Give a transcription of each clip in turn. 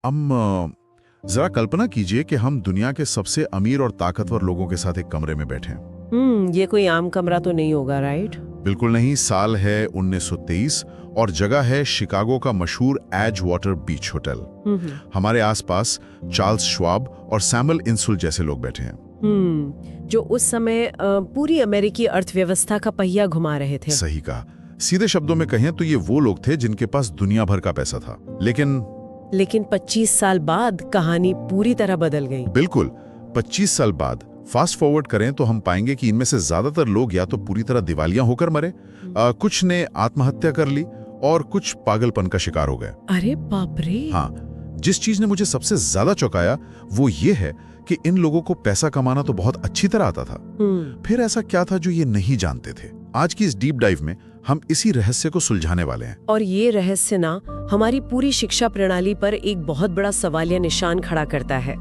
जरा कल्पना कीजिए कि हम दुनिया के सबसे अमीर और ताकतवर लोगों के साथ एक कमरे में बैठे हैं। ये कोई आम कमरा तो नहीं होगा, राइट? बिल्कुल नहीं। साल है 1923 और जगह है शिकागो का मशहूर एज वाटर बीच होटल। हमारे आसपास चार्ल्स श्वाब और सैमुअल इंसुल जैसे लोग बैठे हैं। जो उस समय पूरी अमेरिकी अर्थव्यवस्था का पहिया घुमा रहे थे। सही कहा। सीधे शब्दों में कहें तो ये वो लोग थे जिनके पास दुनिया भर का पैसा था। लेकिन 25 साल बाद कहानी पूरी तरह बदल गई। बिल्कुल। 25 साल बाद फास्ट फॉरवर्ड करें तो हम पाएंगे कि इनमें से ज्यादातर लोग या तो पूरी तरह दिवालिया होकर मरे, कुछ ने आत्महत्या कर ली और कुछ पागलपन का शिकार हो गए। अरे बाप रे। हाँ, जिस चीज ने मुझे सबसे ज्यादा चौंकाया वो ये है कि इन लोगों को पैसा कमाना तो बहुत अच्छी तरह आता था। फिर ऐसा क्या था जो ये नहीं जानते थे? आज की इस डीप डाइव में हम इसी रहस्य को सुलझाने वाले हैं। और ये रहस्य ना हमारी पूरी शिक्षा प्रणाली पर एक बहुत बड़ा सवालिया निशान खड़ा करता है।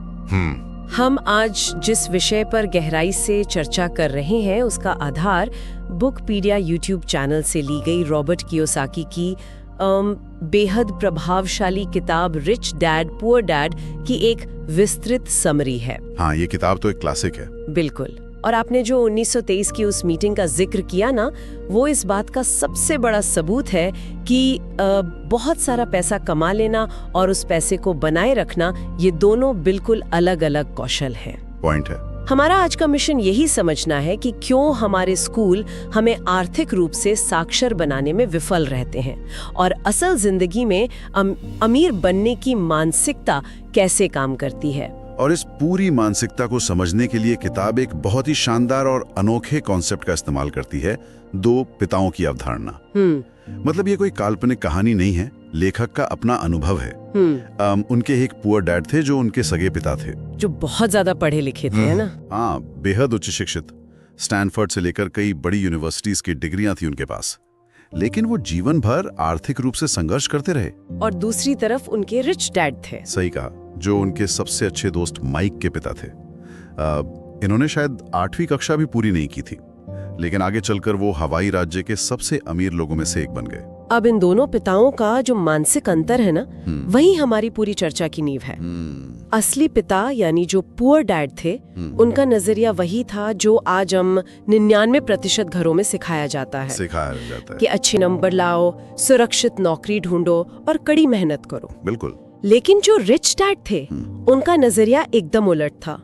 हम आज जिस विषय पर गहराई से चर्चा कर रहे हैं उसका आधार बुकपीडिया यूट्यूब चैनल से ली गई रॉबर्ट कियोसाकी की बेहद प्रभावशाली किताब रिच डैड पुअर डैड की एक विस्तृत समरी है। हाँ, ये किताब तो एक क्लासिक है। बिल्कुल। और आपने जो 1923 की उस मीटिंग का जिक्र किया ना, वो इस बात का सबसे बड़ा सबूत है कि बहुत सारा पैसा कमा लेना और उस पैसे को बनाए रखना, ये दोनों बिल्कुल अलग अलग कौशल हैं। पॉइंट है। हमारा आज का मिशन यही समझना है कि क्यों हमारे स्कूल हमें आर्थिक रूप से साक्षर बनाने में विफल रहते हैं और असल जिंदगी में अमीर बनने की मानसिकता कैसे काम करती है। और इस पूरी मानसिकता को समझने के लिए किताब एक बहुत ही शानदार और अनोखे कॉन्सेप्ट का इस्तेमाल करती है, दो पिताओं की अवधारणा। मतलब ये कोई काल्पनिक कहानी नहीं है, लेखक का अपना अनुभव है। उनके एक पुअर डैड थे जो उनके सगे पिता थे, जो बहुत ज्यादा पढ़े लिखे थे, है ना? हाँ, बेहद उच्च शिक्षित। स्टैनफोर्ड से लेकर कई बड़ी यूनिवर्सिटीज की डिग्रियां थी उनके पास, लेकिन वो जीवन भर आर्थिक रूप से संघर्ष करते रहे। और दूसरी तरफ उनके रिच डैड थे। सही कहा, जो उनके सबसे अच्छे दोस्त माइक के पिता थे। इन्होंने शायद 8वीं कक्षा भी पूरी नहीं की थी, लेकिन आगे चलकर वो हवाई राज्य के सबसे अमीर लोगों में से एक बन गए। अब इन दोनों पिताओं का जो मानसिक अंतर है ना, वही हमारी पूरी चर्चा की नींव है। असली पिता यानी जो पुअर डैड थे, उनका नजरिया वही था जो आज हम 99% घरों में सिखाया जाता है कि अच्छे नंबर लाओ, सुरक्षित नौकरी ढूंढो और कड़ी मेहनत करो। बिल्कुल। लेकिन जो रिच डैड थे, उनका नजरिया एकदम उलट था।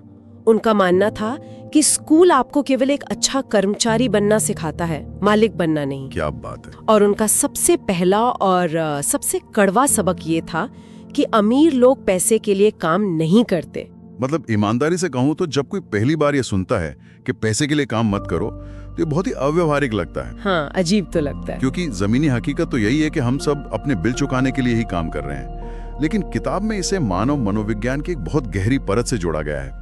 उनका मानना था कि स्कूल आपको केवल एक अच्छा कर्मचारी बनना सिखाता है, मालिक बनना नहीं। क्या बात है। और उनका सबसे पहला और सबसे कड़वा सबक ये था कि अमीर लोग पैसे के लिए काम नहीं करते। मतलब ईमानदारी से कहूँ तो जब कोई पहली बार ये सुनता है कि पैसे के लिए काम मत करो, तो ये बहुत ही अव्यवहारिक लगता है। हाँ, अजीब तो लगता है, क्योंकि जमीनी हकीकत तो यही है कि हम सब अपने बिल चुकाने के लिए ही काम कर रहे हैं। लेकिन किताब में इसे मानव मनोविज्ञान की एक बहुत गहरी परत से जोड़ा गया है।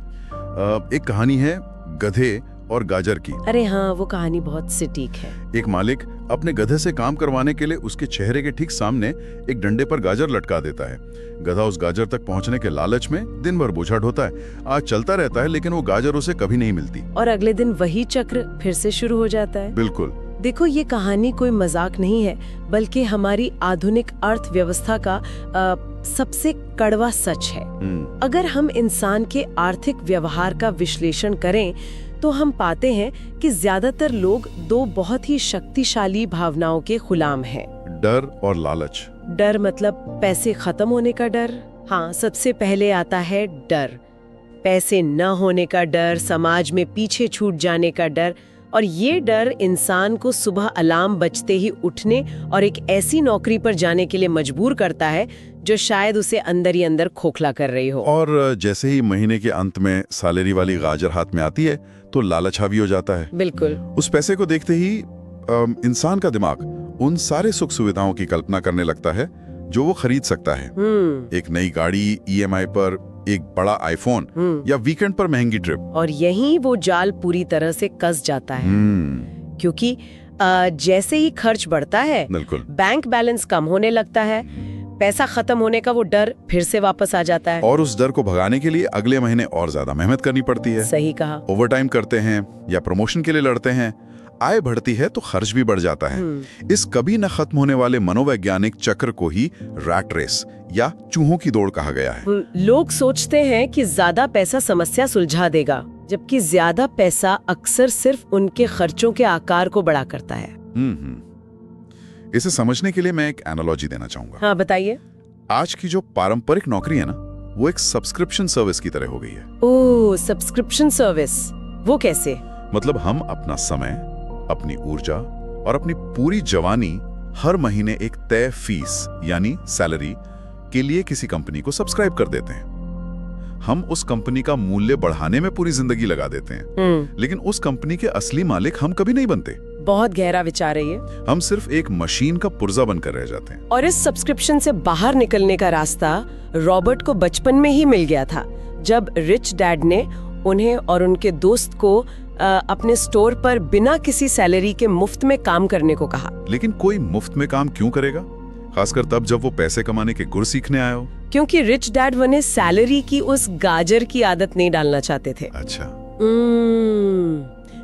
एक कहानी है गधे और गाजर की। अरे हाँ, वो कहानी बहुत सटीक है। एक मालिक अपने गधे से काम करवाने के लिए उसके चेहरे के ठीक सामने एक डंडे पर गाजर लटका देता है। गधा उस गाजर तक पहुंचने के लालच में दिन भर बोझा ढोता है। आज चलता रहता है, लेकिन वो गाजर उसे कभी नहीं मिलती और अगले दिन वही चक्र फिर से शुरू हो जाता है। बिल्कुल। देखो, ये कहानी कोई मजाक नहीं है, बल्कि हमारी आधुनिक अर्थव्यवस्था का सबसे कड़वा सच है। अगर हम इंसान के आर्थिक व्यवहार का विश्लेषण करें तो हम पाते हैं कि ज्यादातर लोग दो बहुत ही शक्तिशाली भावनाओं के गुलाम हैं। डर और लालच। डर मतलब पैसे खत्म होने का डर। हाँ, सबसे पहले आता है डर। पैसे न होने का डर, समाज में पीछे छूट जाने का डर। और ये डर इंसान को सुबह अलार्म बजते ही उठने और एक ऐसी नौकरी पर जाने के लिए मजबूर करता है जो शायद उसे अंदर ही अंदर खोखला कर रही हो। और जैसे ही महीने के अंत में सैलरी वाली गाजर हाथ में आती है तो लालच हावी हो जाता है। बिल्कुल। उस पैसे को देखते ही इंसान का दिमाग उन सारे सुख सुविधाओं की कल्पना करने लगता है जो वो खरीद सकता है। एक नई गाड़ी, EMI पर एक बड़ा आईफोन या वीकेंड पर महंगी ट्रिप। और यहीं वो जाल पूरी तरह से कस जाता है। क्योंकि जैसे ही खर्च बढ़ता है, बैंक बैलेंस कम होने लगता है, पैसा खत्म होने का वो डर फिर से वापस आ जाता है। और उस डर को भगाने के लिए अगले महीने और ज्यादा मेहनत करनी पड़ती है। सही कहा। ओवरटाइम करते हैं या प्रमोशन के लिए लड़ते हैं। आय बढ़ती है तो खर्च भी बढ़ जाता है। इस कभी न खत्म होने वाले मनोवैज्ञानिक चक्र को ही रैट रेस या चूहों की दौड़ कहा गया है। लोग सोचते हैं कि ज्यादा पैसा समस्या सुलझा देगा, जबकि ज्यादा पैसा अक्सर सिर्फ उनके खर्चों के आकार को बड़ा करता है। इसे समझने के लिए मैं एक एनालॉजी देना चाहूंगा। हाँ, बताइए। आज की जो पारंपरिक नौकरी है ना, वो एक सब्सक्रिप्शन सर्विस की तरह हो गई है। ओह, सब्सक्रिप्शन सर्विस, वो कैसे? मतलब हम अपना समय, अपनी ऊर्जा और अपनी पूरी जवानी हर महीने एक तय फीस यानी सैलरी के लिए किसी कंपनी को सब्सक्राइब कर देते हैं। हम उस कंपनी का मूल्य बढ़ाने में पूरी जिंदगी लगा देते हैं, लेकिन उस कंपनी के असली मालिक हम कभी नहीं बनते। बहुत गहरा विचार है ये। हम सिर्फ एक मशीन का पुर्जा बनकर रह जाते हैं। और इस सब्सक्रिप्शन से बाहर निकलने का रास्ता रॉबर्ट को बचपन में ही मिल गया था, जब रिच डैड ने उन्हें और उनके दोस्त को अपने स्टोर पर बिना किसी सैलरी के मुफ्त में काम करने को कहा। लेकिन कोई मुफ्त में काम क्यों करेगा, खासकर तब जब वो पैसे कमाने के गुर सीखने आए हो? क्योंकि रिच डैड उन्हें सैलरी की उस गाजर की आदत नहीं डालना चाहते थे। अच्छा।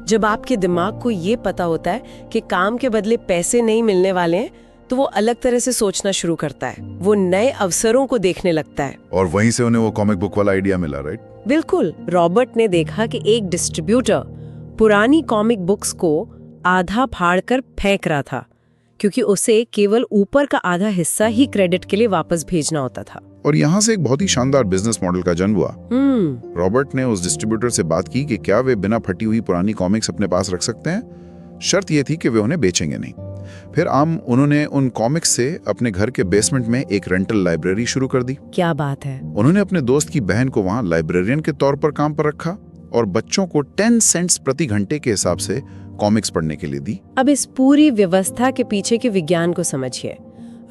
जब आपके दिमाग को ये पता होता है कि काम के बदले पैसे नहीं मिलने वाले हैं, तो वो अलग तरह से सोचना शुरू करता है। वो नए अवसरों को देखने लगता है। और वहीं से उन्हें वो कॉमिक बुक वाला आइडिया मिला, राइट? बिल्कुल। रॉबर्ट ने देखा कि एक डिस्ट्रीब्यूटर पुरानी कॉमिक बुक्स को आधा फाड़कर फेंक रहा था, क्योंकि उसे केवल ऊपर का आधा हिस्सा ही क्रेडिट के लिए वापस भेजना होता था। और यहाँ से एक बहुत ही शानदार बिजनेस मॉडल का जन्म हुआ। रॉबर्ट ने उस डिस्ट्रीब्यूटर से बात की कि क्या वे बिना फटी हुई पुरानी कॉमिक्स अपने पास रख सकते हैं। शर्त यह थी कि वे उन्हें बेचेंगे नहीं। फिर उन्होंने उन कॉमिक्स से अपने घर के बेसमेंट में एक रेंटल लाइब्रेरी शुरू कर दी। क्या बात है। उन्होंने अपने दोस्त की बहन को वहाँ लाइब्रेरियन के तौर पर काम पर रखा और बच्चों को 10 सेंट्स प्रति घंटे के हिसाब से कॉमिक्स पढ़ने के लिए दी। अब इस पूरी व्यवस्था के पीछे के विज्ञान को समझिए।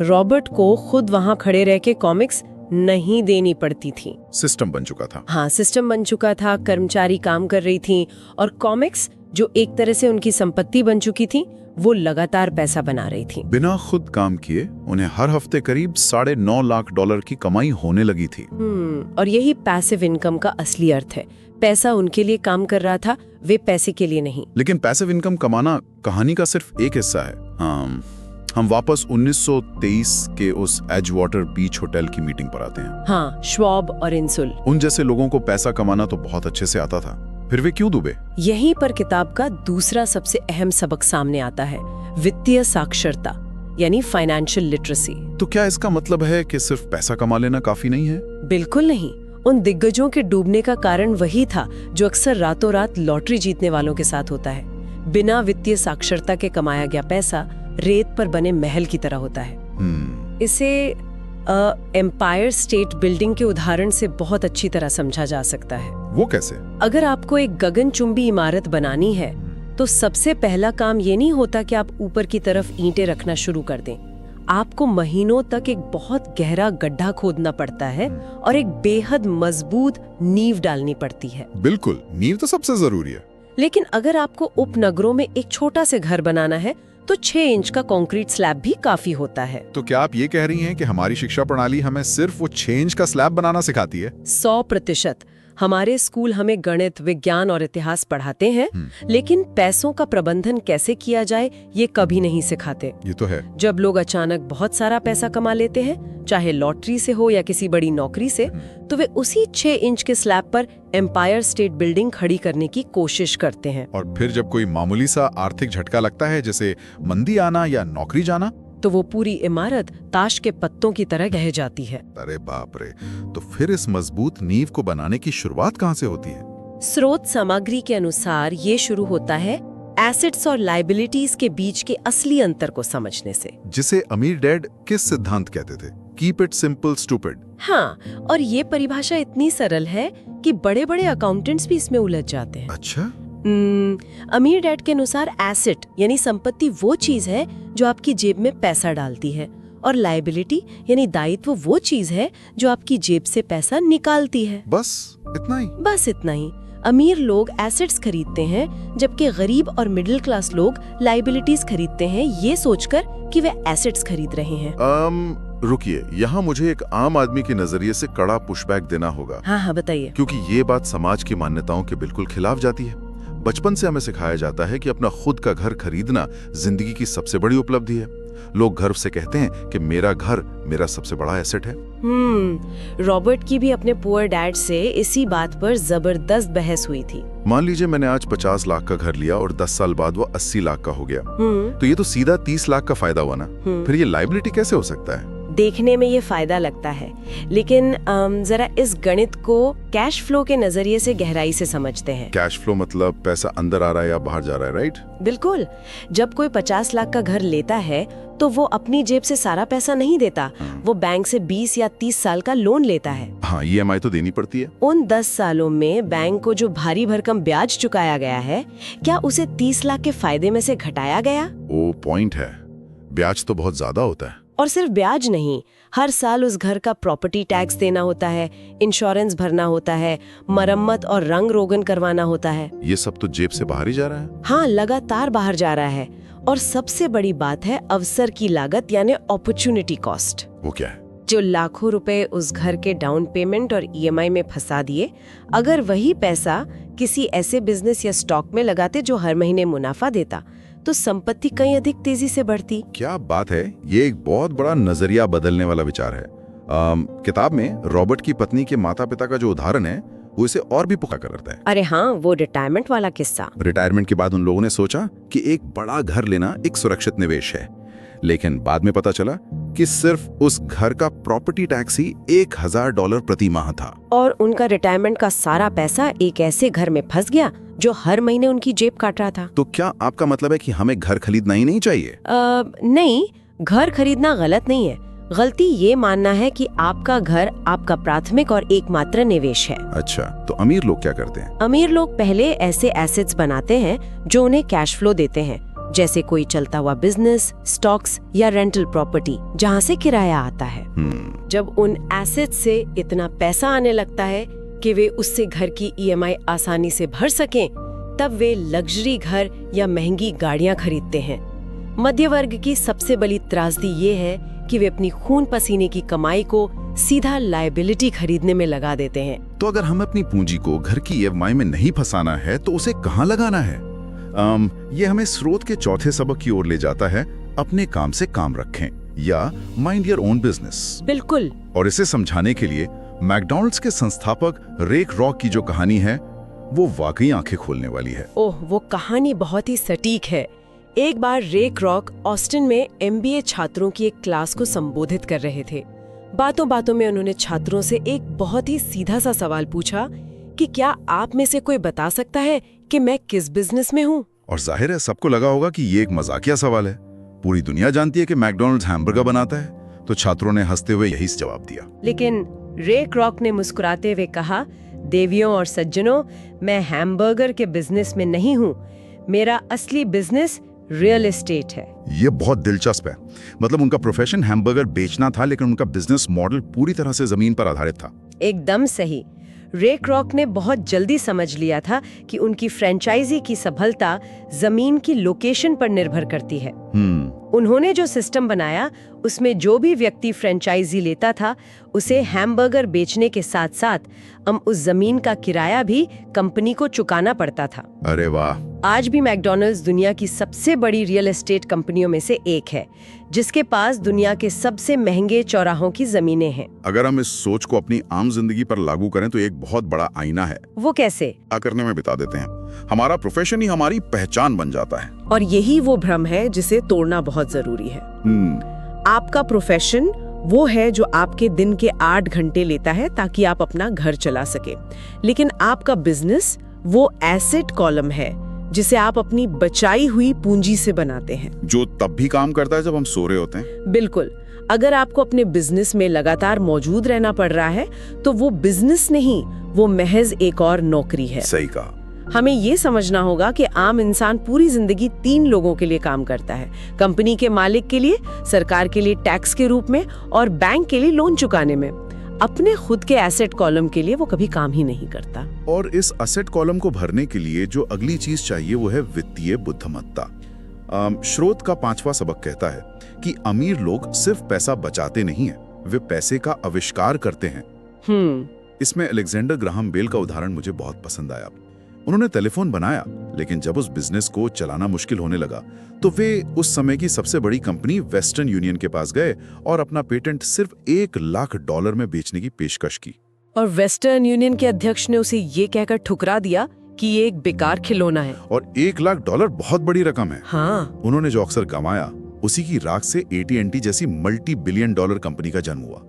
रॉबर्ट को खुद वहाँ खड़े रह के कॉमिक्स नहीं देनी पड़ती थी। सिस्टम बन चुका था। हाँ, सिस्टम बन चुका था। कर्मचारी काम कर रही थी और कॉमिक्स, जो एक तरह से उनकी संपत्ति बन चुकी थी, वो लगातार पैसा बना रही थी। बिना खुद काम किए उन्हें हर हफ्ते करीब $9.5 लाख की कमाई होने लगी थी। और यही पैसिव इनकम का असली अर्थ है। पैसा उनके लिए काम कर रहा था, वे पैसे के लिए नहीं। लेकिन पैसिव इनकम कमाना कहानी का सिर्फ एक हिस्सा है। हम वापस 1923 के उस एजवाटर बीच होटल की मीटिंग पर आते हैं। हाँ, श्वाब और इंसुल। उन जैसे लोगों को पैसा कमाना तो बहुत अच्छे से आता था, फिर वे क्यों डूबे? यहीं पर किताब का दूसरा सबसे अहम सबक सामने आता है, वित्तीय साक्षरता यानी फाइनेंशियल लिटरेसी। तो क्या इसका मतलब है कि सिर्फ पैसा कमा लेना काफी नहीं है? बिल्कुल नहीं। उन दिग्गजों के डूबने का कारण वही था जो अक्सर रातों रात लॉटरी जीतने वालों के साथ होता है। बिना वित्तीय साक्षरता के कमाया गया पैसा रेत पर बने महल की तरह होता है। इसे एम्पायर स्टेट बिल्डिंग के उदाहरण से बहुत अच्छी तरह समझा जा सकता है। वो कैसे? अगर आपको एक गगनचुंबी इमारत बनानी है, तो सबसे पहला काम ये नहीं होता कि आप ऊपर की तरफ ईंटें रखना शुरू कर दें। आपको महीनों तक एक बहुत गहरा गड्ढा खोदना पड़ता है और एक बेहद मजबूत नींव डालनी पड़ती है। बिल्कुल, नींव तो सबसे जरूरी है। लेकिन अगर आपको उपनगरों में एक छोटा से घर बनाना है, तो 6 इंच का कंक्रीट स्लैब भी काफी होता है। तो क्या आप ये कह रही हैं कि हमारी शिक्षा प्रणाली हमें सिर्फ वो 6 इंच का स्लैब बनाना सिखाती है? 100%। हमारे स्कूल हमें गणित, विज्ञान और इतिहास पढ़ाते हैं, लेकिन पैसों का प्रबंधन कैसे किया जाए ये कभी नहीं सिखाते। ये तो है। जब लोग अचानक बहुत सारा पैसा कमा लेते हैं, चाहे लॉटरी से हो या किसी बड़ी नौकरी से, तो वे उसी 6 इंच के स्लैब पर एम्पायर स्टेट बिल्डिंग खड़ी करने की कोशिश करते हैं। और फिर जब कोई मामूली सा आर्थिक झटका लगता है, जैसे मंदी आना या नौकरी जाना, तो वो पूरी इमारत ताश के पत्तों की तरह गिर जाती है। अरे बाप रे! तो फिर इस मजबूत नींव को बनाने की शुरुआत कहाँ से होती है? स्रोत सामग्री के अनुसार ये शुरू होता है एसेट्स और लायबिलिटीज के बीच के असली अंतर को समझने से, जिसे अमीर डैड किस सिद्धांत कहते थे? Keep it simple stupid. हाँ, और ये परिभाषा इतनी सरल है कि बड़े-बड़े अकाउंटेंट्स भी इसमें उलझ जाते हैं। अच्छा। अमीर डैड के अनुसार एसेट यानी संपत्ति वो चीज है जो आपकी जेब में पैसा डालती है, और लायबिलिटी यानी दायित्व वो चीज है जो आपकी जेब से पैसा निकालती है। बस इतना ही? बस इतना ही। अमीर लोग एसेट्स खरीदते हैं, जबकि गरीब और मिडिल क्लास लोग लायबिलिटीज खरीदते हैं, ये सोचकर कि वे एसेट्स खरीद रहे हैं। रुकिए, यहाँ मुझे एक आम आदमी के नजरिए से कड़ा पुशबैक देना होगा। हाँ, बताइए। क्योंकि ये बात समाज की मान्यताओं के बिल्कुल खिलाफ जाती है। बचपन से हमें सिखाया जाता है कि अपना खुद का घर खरीदना जिंदगी की सबसे बड़ी उपलब्धि है। लोग गर्व से कहते हैं कि मेरा घर मेरा सबसे बड़ा एसेट है। रॉबर्ट की भी अपने पुअर डैड से इसी बात पर जबरदस्त बहस हुई थी। मान लीजिए मैंने आज 50 लाख का घर लिया और 10 साल बाद वो 80 लाख का हो गया, तो ये तो सीधा 30 लाख का फायदा हुआ ना। फिर ये लायबिलिटी कैसे हो सकता है? देखने में ये फायदा लगता है, लेकिन जरा इस गणित को कैश फ्लो के नजरिए से गहराई से समझते हैं। कैश फ्लो मतलब पैसा अंदर आ रहा है या बाहर जा रहा है, राइट? बिल्कुल। जब कोई 50 लाख का घर लेता है तो वो अपनी जेब से सारा पैसा नहीं देता, वो बैंक से 20 या 30 साल का लोन लेता है। हाँ, EMI तो देनी पड़ती है। उन 10 सालों में बैंक को जो भारी भरकम ब्याज चुकाया गया है, क्या उसे 30 लाख के फायदे में से घटाया गया? वो पॉइंट है, ब्याज तो बहुत ज्यादा होता है। और सिर्फ ब्याज नहीं, हर साल उस घर का प्रॉपर्टी टैक्स देना होता है, इंश्योरेंस भरना होता है, मरम्मत और रंग रोगन करवाना होता है। ये सब तो जेब से बाहर ही जा रहा है। हाँ, लगातार बाहर जा रहा है। और सबसे बड़ी बात है अवसर की लागत, यानी अपॉर्चुनिटी कॉस्ट। वो क्या है? जो लाखों रुपए उस घर के डाउन पेमेंट और EMI में फंसा दिए, अगर वही पैसा किसी ऐसे बिजनेस या स्टॉक में लगाते जो हर महीने मुनाफा देता, तो संपत्ति कहीं अधिक तेजी से बढ़ती। क्या बात है, ये एक बहुत बड़ा नजरिया बदलने वाला विचार है। किताब में रॉबर्ट की पत्नी के माता पिता का जो उदाहरण है वो इसे और भी पुख्ता करता है। अरे हाँ, वो रिटायरमेंट वाला किस्सा। रिटायरमेंट के बाद उन लोगों ने सोचा कि एक बड़ा घर लेना एक सुरक्षित निवेश है, लेकिन बाद में पता चला कि सिर्फ उस घर का प्रॉपर्टी टैक्स ही $1000 प्रति माह था। और उनका रिटायरमेंट का सारा पैसा एक ऐसे घर में फंस गया जो हर महीने उनकी जेब काट रहा था। तो क्या आपका मतलब है कि हमें घर खरीदना ही नहीं चाहिए? नहीं, घर खरीदना गलत नहीं है। गलती ये मानना है कि आपका घर आपका प्राथमिक और एकमात्र निवेश है। अच्छा, तो अमीर लोग क्या करते हैं? अमीर लोग पहले ऐसे एसेट्स बनाते हैं जो उन्हें कैश फ्लो देते हैं, जैसे कोई चलता हुआ बिजनेस, स्टॉक्स या रेंटल प्रॉपर्टी जहाँ से किराया आता है। जब उन एसेट्स से इतना पैसा आने लगता है कि वे उससे घर की EMI आसानी से भर सकें, तब वे लग्जरी घर या महंगी गाड़ियां खरीदते हैं। मध्य वर्ग की सबसे बड़ी त्रासदी ये है कि वे अपनी खून पसीने की कमाई को सीधा लायबिलिटी खरीदने में लगा देते हैं। तो अगर हमें अपनी पूंजी को घर की EMI में नहीं फंसाना है तो उसे कहाँ लगाना है? ये हमें स्रोत के चौथे सबक की ओर ले जाता है, अपने काम से काम रखें या माइंड योर ओन बिजनेस। बिल्कुल। और इसे समझाने के लिए मैकडॉनल्ड्स के संस्थापक रेक रॉक की जो कहानी है वो वाकई आंखें खोलने वाली है। ओह, वो कहानी बहुत ही सटीक है। एक बार रेक रॉक ऑस्टिन में MBA छात्रों की एक क्लास को संबोधित कर रहे थे। बातों बातों में उन्होंने छात्रों से एक बहुत ही सीधा सा सवाल पूछा कि क्या आप में से कोई बता सकता है कि मैं किस बिजनेस में हूँ? और जाहिर है सबको लगा होगा कि ये एक मजाकिया सवाल है। पूरी दुनिया जानती है कि मैकडॉनल्ड्स हैमबर्गर बनाता है। तो छात्रों ने हंसते हुए यही जवाब दिया। लेकिन रेक रॉक ने मुस्कुराते हुए कहा, देवियों और सज्जनों, मैं हैमबर्गर के बिजनेस में नहीं हूँ। मेरा असली बिजनेस रियल एस्टेट है। ये बहुत दिलचस्प है। मतलब उनका प्रोफेशन हैमबर्गर बेचना था, लेकिन उनका बिजनेस मॉडल पूरी तरह से जमीन पर आधारित था। एकदम सही। रेक रॉक ने बहुत जल्दी समझ लिया था कि उनकी फ्रेंचाइजी की सफलता जमीन की लोकेशन पर निर्भर करती है। उन्होंने जो सिस्टम बनाया उसमें जो भी व्यक्ति फ्रेंचाइजी लेता था उसे हैमबर्गर बेचने के साथ साथ उस जमीन का किराया भी कंपनी को चुकाना पड़ता था। अरे वाह। आज भी मैकडॉनल्ड्स दुनिया की सबसे बड़ी रियल एस्टेट कंपनियों में से एक है, जिसके पास दुनिया के सबसे महंगे चौराहों की जमीनें हैं। अगर हम इस सोच को अपनी आम जिंदगी पर लागू करें तो एक बहुत बड़ा आईना है। वो कैसे? करने में बिता देते हैं। हमारा प्रोफेशन ही हमारी पहचान बन जाता है। और यही वो भ्रम है जिसे तोड़ना बहुत जरूरी है। आपका प्रोफेशन वो है जो आपके दिन के 8 घंटे लेता है ताकि आप अपना घर चला सके, लेकिन आपका बिजनेस वो एसेट कॉलम है जिसे आप अपनी बचाई हुई पूंजी से बनाते हैं, जो तब भी काम करता है जब हम सो रहे होते हैं। बिल्कुल। अगर आपको अपने बिजनेस में लगातार मौजूद रहना पड़ रहा है तो वो बिजनेस नहीं, वो महज एक और नौकरी है। सही कहा। हमें ये समझना होगा कि आम इंसान पूरी जिंदगी 3 लोगों के लिए काम करता है, कंपनी के मालिक के लिए, सरकार के लिए टैक्स के रूप में और बैंक के लिए लोन चुकाने में। अपने खुद के एसेट कॉलम के लिए वो कभी काम ही नहीं करता। और इस एसेट कॉलम को भरने के लिए जो अगली चीज चाहिए वो है वित्तीय बुद्धिमत्ता। स्रोत का 5वां सबक कहता है कि अमीर लोग सिर्फ पैसा बचाते नहीं है, वे पैसे का आविष्कार करते हैं। इसमें अलेक्जेंडर ग्राहम बेल का उदाहरण मुझे बहुत पसंद आया। उन्होंने टेलीफोन बनाया, लेकिन जब उस बिजनेस को चलाना मुश्किल होने लगा तो वे उस समय की सबसे बड़ी कंपनी वेस्टर्न यूनियन के पास गए और अपना पेटेंट सिर्फ $1 लाख में बेचने की पेशकश की। और वेस्टर्न यूनियन के अध्यक्ष ने उसे ये कहकर ठुकरा दिया कि ये एक बेकार खिलौना है। और $1 लाख बहुत बड़ी रकम है। हाँ। उन्होंने जो अक्सर कमाया, उसी की राख से AT&T जैसी मल्टी-बिलियन डॉलर कंपनी का जन्म हुआ।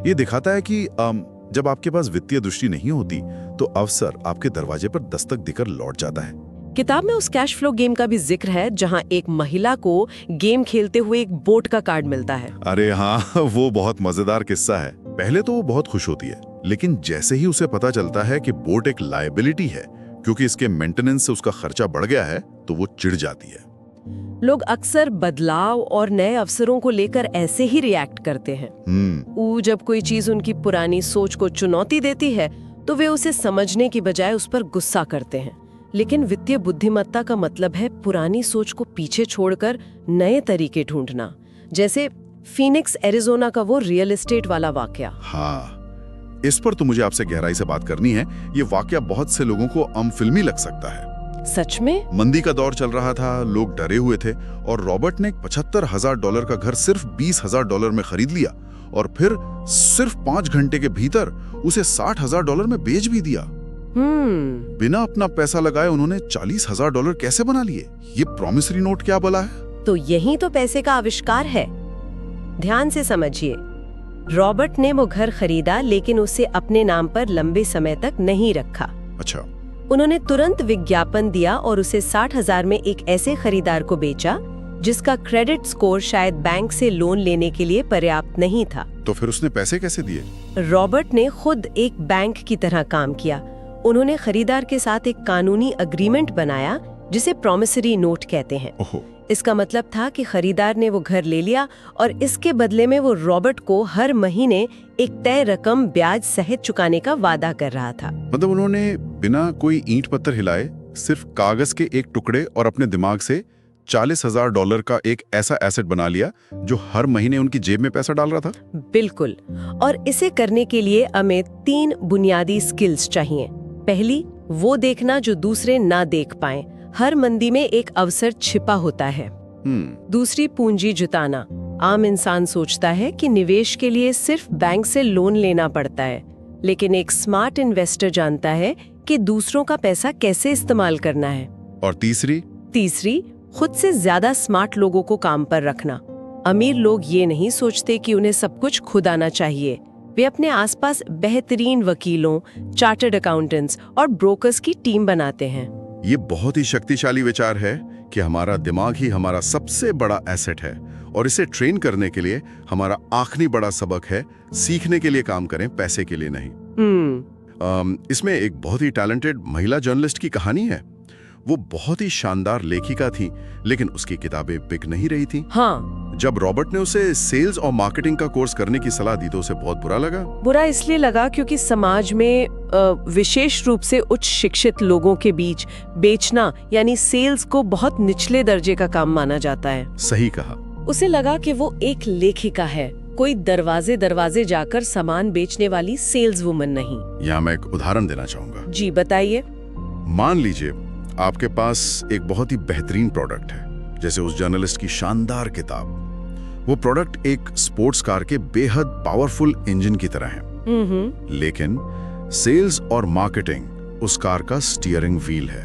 ये दिखाता है कि जब आपके पास वित्तीय दृष्टि नहीं होती तो अवसर आपके दरवाजे पर दस्तक देकर लौट जाता है। किताब में उस कैश फ्लो गेम का भी जिक्र है जहां एक महिला को गेम खेलते हुए एक बोट का कार्ड मिलता है। अरे हाँ, वो बहुत मजेदार किस्सा है। पहले तो वो बहुत खुश होती है, लेकिन जैसे ही उसे पता चलता है कि बोट एक लायबिलिटी है क्योंकि इसके मेंटेनेंस से उसका खर्चा बढ़ गया है, तो वो चिढ़ जाती है। लोग अक्सर बदलाव और नए अवसरों को लेकर ऐसे ही रिएक्ट करते हैं। जब कोई चीज उनकी पुरानी सोच को चुनौती देती है तो वे उसे समझने की बजाय उस पर गुस्सा करते हैं। लेकिन वित्तीय बुद्धिमत्ता का मतलब है पुरानी सोच को पीछे छोड़कर नए तरीके ढूंढना। जैसे फीनिक्स एरिजोना का वो रियल एस्टेट वाला वाकया। हाँ, इस पर तो मुझे आपसे गहराई से बात करनी है। ये वाकया बहुत से लोगों को फिल्मी लग सकता है। सच में? मंदी का दौर चल रहा था, लोग डरे हुए थे और रॉबर्ट ने $75,000 का घर सिर्फ $20,000 में खरीद लिया और फिर सिर्फ 5 घंटे के भीतर उसे $60,000 में बेच भी दिया। बिना अपना पैसा लगाए उन्होंने $40,000 कैसे बना लिए? ये प्रॉमिसरी नोट क्या बोला है? तो यही तो पैसे का आविष्कार है। ध्यान से समझिए, रॉबर्ट ने वो घर खरीदा लेकिन उसे अपने नाम पर लंबे समय तक नहीं रखा। अच्छा। उन्होंने तुरंत विज्ञापन दिया और उसे 60,000 में एक ऐसे खरीदार को बेचा जिसका क्रेडिट स्कोर शायद बैंक से लोन लेने के लिए पर्याप्त नहीं था। तो फिर उसने पैसे कैसे दिए? रॉबर्ट ने खुद एक बैंक की तरह काम किया। उन्होंने खरीदार के साथ एक कानूनी अग्रीमेंट बनाया जिसे प्रॉमिसरी नोट कहते हैं। इसका मतलब था कि खरीदार ने वो घर ले लिया और इसके बदले में वो रॉबर्ट को हर महीने एक तय रकम ब्याज सहित चुकाने का वादा कर रहा था। मतलब उन्होंने बिना कोई ईंट पत्थर हिलाए सिर्फ कागज के एक टुकड़े और अपने दिमाग से $40,000 का एक ऐसा एसेट बना लिया जो हर महीने उनकी जेब में पैसा डाल रहा था। बिल्कुल। और इसे करने के लिए हमें 3 बुनियादी स्किल्स चाहिए। पहली, वो देखना जो दूसरे ना देख पाएं। हर मंदी में एक अवसर छिपा होता है। दूसरी, पूंजी जुटाना। आम इंसान सोचता है कि निवेश के लिए सिर्फ बैंक से लोन लेना पड़ता है, लेकिन एक स्मार्ट इन्वेस्टर जानता है कि दूसरों का पैसा कैसे इस्तेमाल करना है। और तीसरी, खुद से ज्यादा स्मार्ट लोगों को काम पर रखना। अमीर लोग ये नहीं सोचते कि उन्हें सब कुछ खुद आना चाहिए। वे अपने आसपास बेहतरीन वकीलों, चार्टर्ड अकाउंटेंट्स और ब्रोकर्स की टीम बनाते हैं। ये बहुत ही शक्तिशाली विचार है कि हमारा दिमाग ही हमारा सबसे बड़ा एसेट है और इसे ट्रेन करने के लिए हमारा आखिरी बड़ा सबक है सीखने के लिए काम करें, पैसे के लिए नहीं। इसमें एक बहुत ही टैलेंटेड महिला जर्नलिस्ट की कहानी है। वो बहुत ही शानदार लेखिका थी, लेकिन उसकी किताबें बिक नहीं रही थी। हाँ। जब रॉबर्ट ने उसे सेल्स और मार्केटिंग का कोर्स करने की सलाह दी तो उसे बहुत बुरा लगा। बुरा इसलिए लगा क्योंकि समाज में विशेष रूप से उच्च शिक्षित लोगों के बीच बेचना यानी सेल्स को बहुत निचले दर्जे का काम माना जाता है। सही कहा। उसे लगा कि वो एक लेखिका है, कोई दरवाजे दरवाजे जाकर सामान बेचने वाली सेल्स वुमन नहीं। यहाँ मैं एक उदाहरण देना चाहूंगा। जी बताइए। मान लीजिए आपके पास एक बहुत ही बेहतरीन प्रोडक्ट है, जैसे उस जर्नलिस्ट की शानदार किताब। वो प्रोडक्ट एक स्पोर्ट्स कार के बेहद पावरफुल इंजन की तरह है, लेकिन सेल्स और मार्केटिंग उस कार का स्टीयरिंग व्हील है।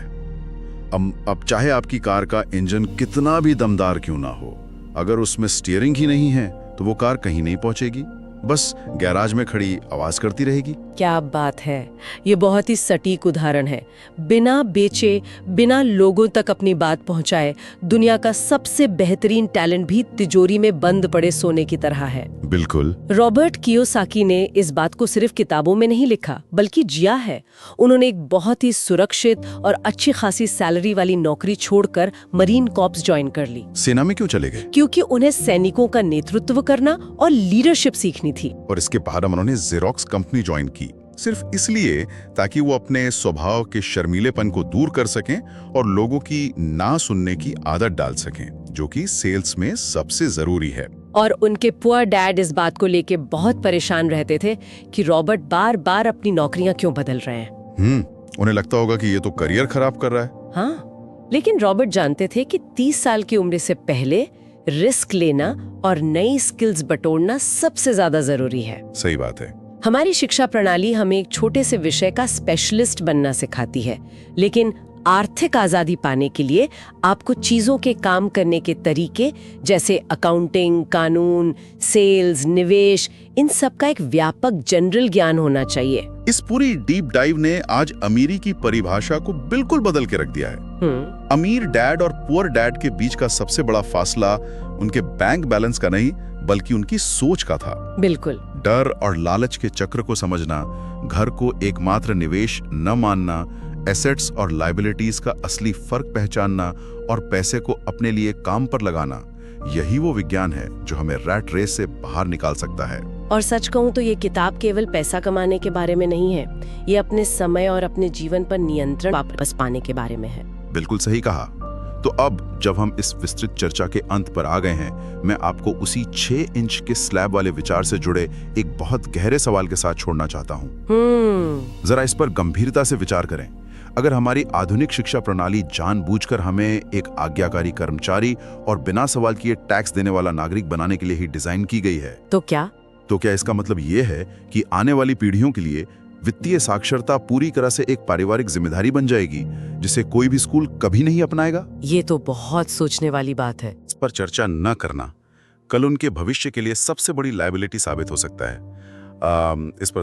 अब चाहे आपकी कार का इंजन कितना भी दमदार क्यों ना हो, अगर उसमें स्टीयरिंग ही नहीं है तो वो कार कहीं नहीं पहुंचेगी, बस गैराज में खड़ी आवाज करती रहेगी। क्या बात है, ये बहुत ही सटीक उदाहरण है। बिना बेचे, बिना लोगों तक अपनी बात पहुंचाए, दुनिया का सबसे बेहतरीन टैलेंट भी तिजोरी में बंद पड़े सोने की तरह है। बिल्कुल। रॉबर्ट कियोसाकी ने इस बात को सिर्फ किताबों में नहीं लिखा, बल्कि जिया है। उन्होंने एक बहुत ही सुरक्षित और अच्छी खासी सैलरी वाली नौकरी छोड़कर मरीन कॉर्प्स ज्वाइन कर ली। सेना में क्यों चले गए? क्योंकि उन्हें सैनिकों का नेतृत्व करना और लीडरशिप सीखनी थी। और इसके बाद उन्होंने जेरोक्स कंपनी ज्वाइन की, सिर्फ इसलिए ताकि वो अपने स्वभाव के शर्मीलेपन को दूर कर सकें और लोगों की ना सुनने की आदत डाल सकें, जो कि सेल्स में सबसे जरूरी है। और उनके पुअर डैड इस बात को लेके बहुत परेशान रहते थे कि रॉबर्ट बार बार अपनी नौकरियां क्यों बदल रहे हैं। उन्हें लगता होगा कि ये तो करियर खराब कर रहा है। हाँ, लेकिन रॉबर्ट जानते थे कि 30 साल की उम्र से पहले रिस्क लेना और नई स्किल्स बटोरना सबसे ज्यादा जरूरी है। सही बात है। हमारी शिक्षा प्रणाली हमें एक छोटे से विषय का स्पेशलिस्ट बनना सिखाती है, लेकिन आर्थिक आजादी पाने के लिए आपको चीजों के काम करने के तरीके जैसे अकाउंटिंग, कानून, सेल्स, निवेश, इन सब का एक व्यापक जनरल ज्ञान होना चाहिए। इस पूरी डीप डाइव ने आज अमीरी की परिभाषा को बिल्कुल बदल के रख दिया है। अमीर डैड और पुअर डैड के बीच का सबसे बड़ा फासला उनके बैंक बैलेंस का नहीं बल्कि उनकी सोच का था। बिल्कुल। डर और लालच के चक्र को समझना, घर को एकमात्र निवेश न मानना, एसेट्स और लायबिलिटीज का असली फर्क पहचानना और पैसे को अपने लिए काम पर लगाना, यही वो विज्ञान है जो हमें रैट रेस से बाहर निकाल सकता है। और सच कहूं तो ये किताब केवल पैसा कमाने के बारे में नहीं है, ये अपने समय और अपने जीवन पर नियंत्रण वापस पाने के बारे में है। बिल्कुल सही कहा। तो अब जब हम इस विस्तृत चर्चा के अंत पर आ गए हैं, मैं आपको उसी 6 इंच के स्लैब वाले विचार से जुड़े एक बहुत गहरे सवाल के साथ छोड़ना चाहता हूँ। जरा इस पर गंभीरता से विचार करें। अगर हमारी आधुनिक शिक्षा प्रणाली जानबूझकर हमें एक आज्ञाकारी कर्मचारी और बिना सवाल किए टैक्स देने वाला नागरिक बनाने के लिए ही डिजाइन की गई है, तो क्या इसका मतलब ये है कि आने वाली पीढ़ियों के लिए वित्तीय साक्षरता पूरी तरह से एक पारिवारिक जिम्मेदारी बन जाएगी जिसे कोई भी स्कूल कभी नहीं अपनाएगा? ये तो बहुत सोचने वाली बात है। इस पर चर्चा न करना कल उनके भविष्य के लिए सबसे बड़ी लायबिलिटी साबित हो सकता है। इस पर